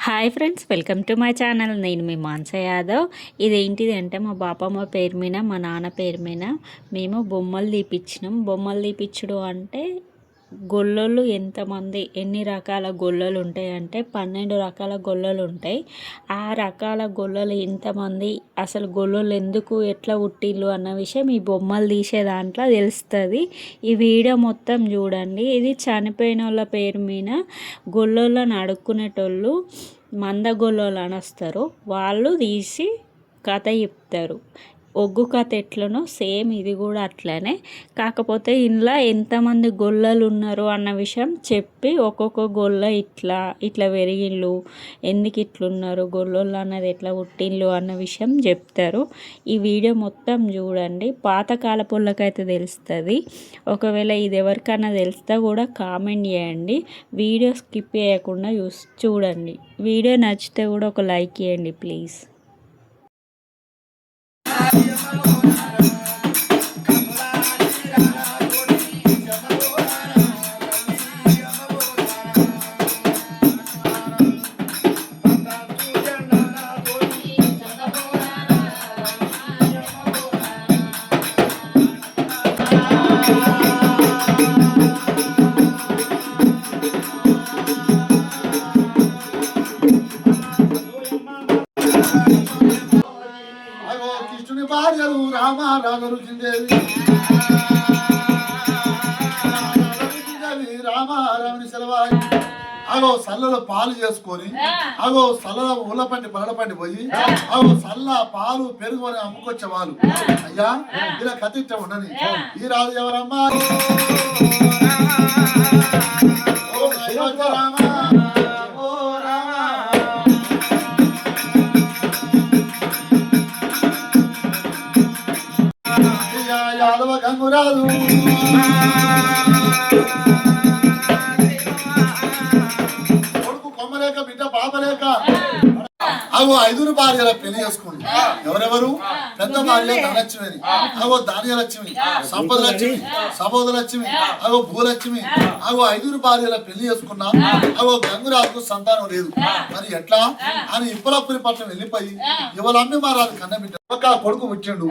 Hi friends, welcome to my channel. నేను మీ మాన్స యాదవ్. ఇదేంటిది అంటే మా బాపమ్మ పేరు మీద, మా నాన్న పేరు మీద మేము బొమ్మలు తీపిచ్చినాం. బొమ్మలు తీపిచ్చడం అంటే గొల్లలు ఎంతమంది, ఎన్ని రకాల గొల్లలు ఉంటాయి అంటే 12 రకాల గొల్లలు ఉంటాయి. ఆ రకాల గొల్లలు ఎంతమంది, అసలు గొల్లలు ఎందుకు, ఎట్లా పుట్టిల్లు అన్న విషయం ఈ బొమ్మలు తీసే దాంట్లో తెలుస్తుంది. ఈ వీడియో మొత్తం చూడండి. ఇది చనిపోయిన వాళ్ళ పేరు మీద గొల్లలను అడుక్కునేటోళ్ళు మందగొల్లోళ్ళు అని వస్తారు, వాళ్ళు తీసి కథ చెప్తారు. ఒగ్గు కథ ఎట్లనో సేమ్ ఇది కూడా అట్లనే, కాకపోతే ఇందులో ఎంతమంది గొల్లలు ఉన్నారు అన్న విషయం చెప్పి ఒక్కొక్క గొల్ల ఇట్లా ఇట్లా పెరిగిళ్ళు, ఎందుకు ఇట్లున్నారు గొల్లోళ్ళు అన్నది, ఎట్లా పుట్టిళ్ళు అన్న విషయం చెప్తారు. ఈ వీడియో మొత్తం చూడండి. పాతకాల పుల్లకైతే తెలుస్తుంది. ఒకవేళ ఇది ఎవరికైనా తెలిస్తే కూడా కామెంట్ చేయండి. వీడియో స్కిప్ చేయకుండా చూడండి. వీడియో నచ్చితే కూడా ఒక లైక్ చేయండి ప్లీజ్. భార్యలు రామారావుదేవి రామారావుని సెలవాయి అగో సల్లలో పాలు చేసుకొని అగో సల్లలో ఊళ్ళపండి పగలపండి పోయి అగో సల్ల పాలు పెరుగు అని అమ్ముకొచ్చే వాళ్ళు. అయ్యా ఇలా కథ ఉండని ఈ రాజు ఎవరమ్మా? రామా యాదవ గంగురాజు కొడుకు కొమ్మలేక బిడ్డ పాపలేక అగో 5 భార్యల పెళ్లి చేసుకుంది. ఎవరెవరు? పెద్ద భార్య ధనలక్ష్మి, అగో ధాన్యలక్ష్మి, సంపద లక్ష్మి, సబోధ లక్ష్మి, అగో భూలక్ష్మి. అగో 5 భార్యల పెళ్లి చేసుకున్నా. అగో గంగురాజుకు సంతానం లేదు. మరి ఎట్లా అని ఇప్పలపురి పట్నం వెళ్ళిపోయి ఇవలమ్మి మారాదు కన్న బిడ్డ ఒక కొడుకు పుట్టిండు.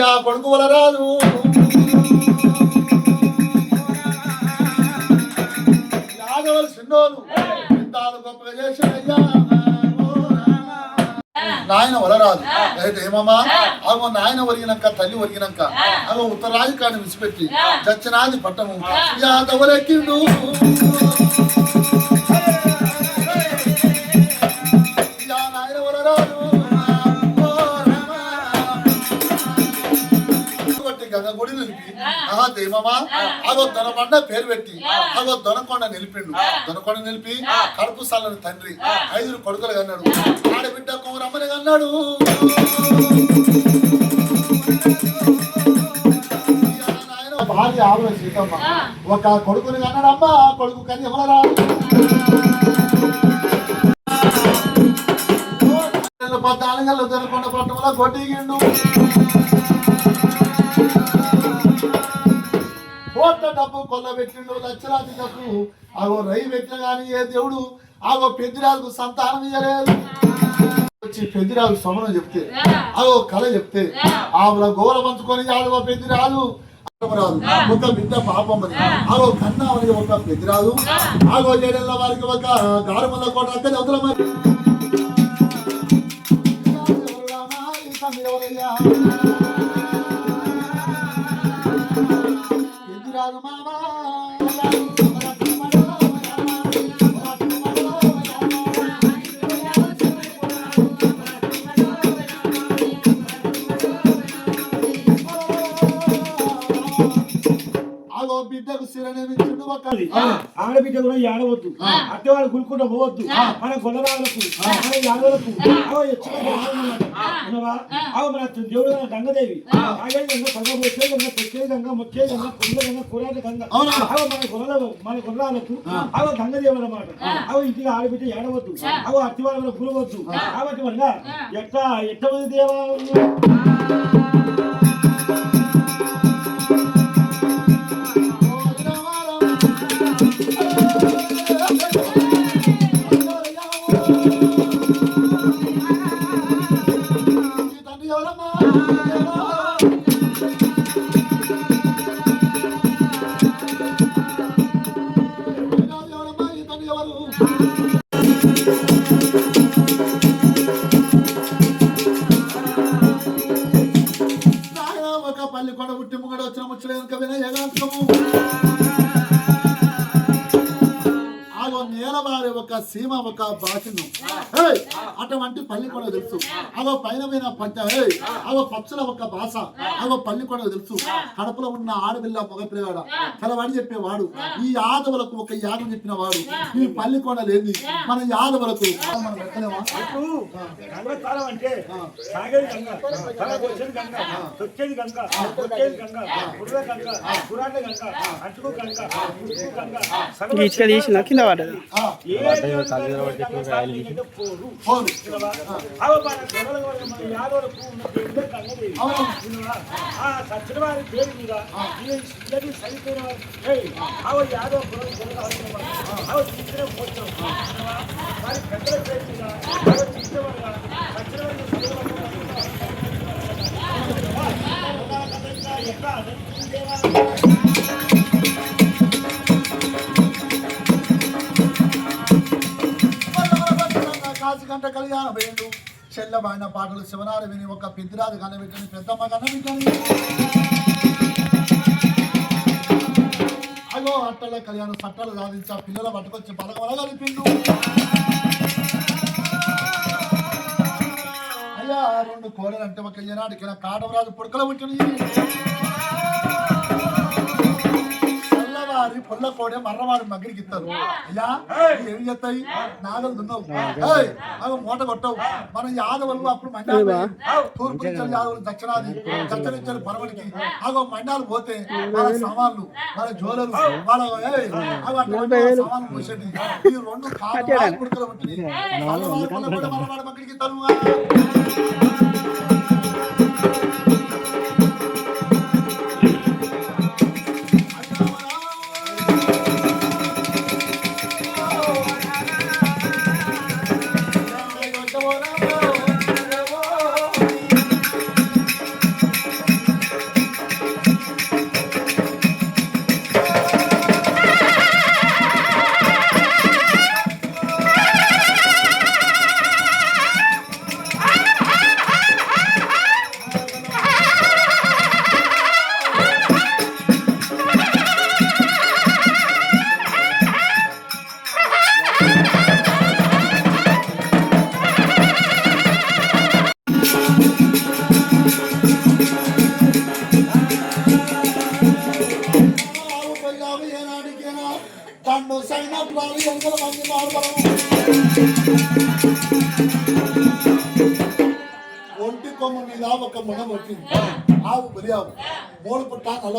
ఆ కొడుకు వల రాదు యాదవులు చిన్నోలు గొప్పగా చేసాయ్యా. నాయన వలరాదు అయితే ఏమమ్మా? అగో నాయన ఒరిగినాక తల్లి ఒరిగినాక అగో ఉత్తరాది కాని విసిపెట్టి చచ్చినాది పట్టము యాదవులెక్కిండు. నాయన వలరాదు గంగ గుడి నిలిపి దేమమ్మా అగో దొనబండ పేరు పెట్టి అగో దొనకొండ నిలిపిండు. దొనకొండ నిలిపి కడుపు సల్లని తండ్రి 5 కొడుకులు కన్నాడు. ఆడబిడ్డ కోరమ్మని కన్నాడు. భార్య ఆవిడ సీతమ్మ ఒక కొడుకుని కన్నాడమ్మా. కొడుకు కని ఎవరరా? పద్నాలుగు దొనకొండ పట్టణంలో కొట్టిగిండు. కోట్ల డబ్బు కొల్లబెట్టిండు. లక్షలాది డబ్బు అగో రై పెట్టిన కానీ ఏ దేవుడు అగో పెద్దిరాజుకు సంతానం ఇయ్యలేదు. వచ్చి పెద్దిరాజు సమనం చెప్తే అగో కళ చెప్తే ఆవిడ గోల పంచుకొని యాదవ పెద్దిరాజు రాదు ఒక బిడ్డ పాపమ్మని అగో కన్నామని ఒక పెద్దిరాజు ఆగో 7 ఏళ్ల వారికి ఒక గారుమల్ల కోట అక్కడ అవతల మరి పెద్దిరాజు మామా బిడ్డకు శిరనేమిచ్చిండు. ఆడబిడ్డ కూడా ఏడవద్దు, అట్టేవాళ్ళు గురుకుంటూ పోవద్దు. మన గొల్లరాలకు మన యాదవులకు మన దేవుడు గంగదేవి గంగ వచ్చే గంగ పొచ్చే గంగ మొచ్చే గంగ కొండ గంగ కూరాట గంగ మన గొల్లరాలకు అవ గంగదేవి అన్నమాట. అవ ఇంటికి ఆడబిడ్డ ఏడవద్దు, అవ అట్టివాళ్ళ గురవద్దు. కాబట్టి వల్ల ఎట్లా ఎట్టవద్దు దేవా ఈ తండ్రి ఎవరమ్మా? ఎవరమ్మా? ఈ తండ్రి ఎవరు? నాయనా ఒక పల్లి కొండ పుట్టి ముంగడ వచ్చిన ముచ్చట వెనుక వినయగాంతము ఆగో నేలవారి ఒక సీమ ఒక బాసిను అటువంటి పల్లి కూడా తెలుసు అగో పైన మీద పంట అగో పక్షుల ఒక భాష అగో పల్లి కూడా తెలుసు కడపలో ఉన్న ఆడపిల్ల మగపిల్లవాడ కలవాడి చెప్పేవాడు ఈ యాదవులకు ఒక యాగం చెప్పిన వాడు ఈ పల్లి కొండ లేని మన యాదవులకు మనం పెట్టలేమా గంగస్థానం అంటే సాగేది గంగ, వచ్చేది గంగ, తొక్కేది గంగ, కొట్టేది గంగ, బుర్ర గంగ, పురాణ గంగ, అటుకు గంగ, ముక్కు గంగ, గీచుక తీసిన కింద పడ్డది. పోరు సచ్చిన వారి పేరు మీద సరిపోయిన వారి యాదవ తీసిన పోతాం వారి పెద్దల పేరు మీద తీసిన కాశీకంట కళ్యాణ వేయండు చెల్లబాయిన పాటలు శివనారు విని ఒక పెద్దిరాజు కన్నబెట్టని పెద్దమ్మ కన్నబెట్టని అగో అట్టల కళ్యాణం సట్టలు సాధించా పిల్లల పట్టుకొచ్చి బలగ కలిపిండు అయ్యా రెండు కోడలు అంటే ఒక ఈనాటికి కాటవరాజు పుడకలు ఉంటుంది చల్లవారి పుల్ల కోడే మర్రవారి మగ్గిరికి ఇస్తారు అయ్యా ఏం చేస్తాయి నాగలు దున్నావు అవి మూట కొట్టవు మన యాదవులు అప్పుడు మండాలు తూర్పు నుంచి యాదవులు దక్షిణాది దక్షిణ నుంచి పరమడికి అగో మండాలు పోతే వాళ్ళ సామాన్లు వాళ్ళ జోలలు వాళ్ళ అవి సామాన్లు పోసేది ఈ రెండు కాటవరాజు పుడకలు ఉంటుంది చల్లవారి పుల్ల కోడే మర్రవారి మగ్గిరికి ఇస్తారు ఒంటి కొమ్మ మీద ఒక మున వచ్చింది ఆవు బలియావు మూడు పుట్ట నల్ల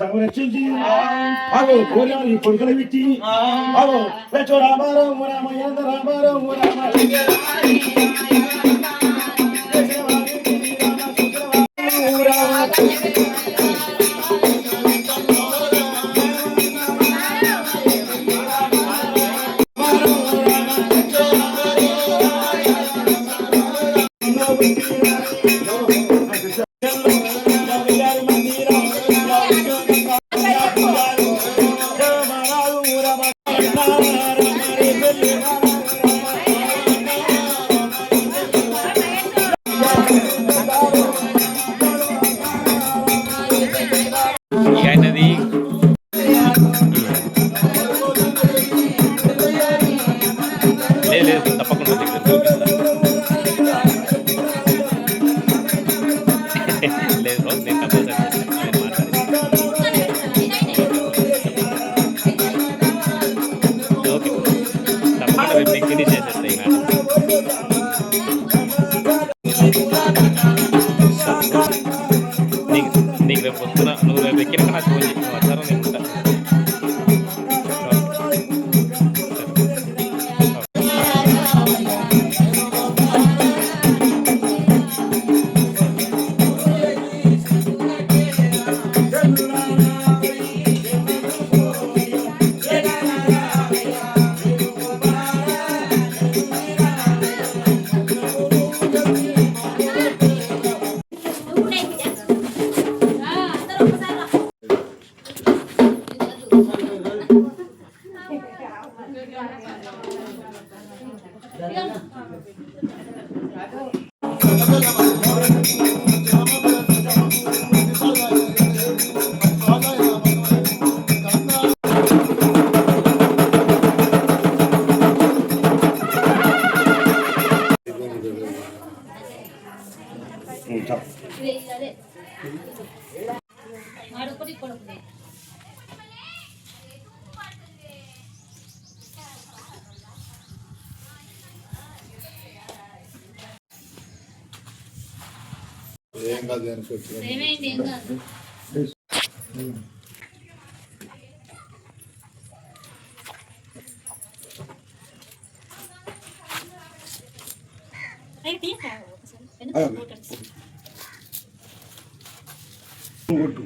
సంరక్షించి అగో కోరిని కొడుకులు ఇచ్చి అగో లచ్చో రామారావు రామయ్య రామారావు ఆయనది లేదు తప్పకుండా లేదు నేను తప్పకుండా ఓకే తప్పకుండా రేపు ఫినిష్ చేసేస్తాయి నీకు రేపు వస్తున్నా నువ్వు రేపు ఎక్కినాక నాకు ఫోన్ చేసి వస్తాను నేను ఉంటా ఏం కాదు అనుకోవచ్చు. కొట్టు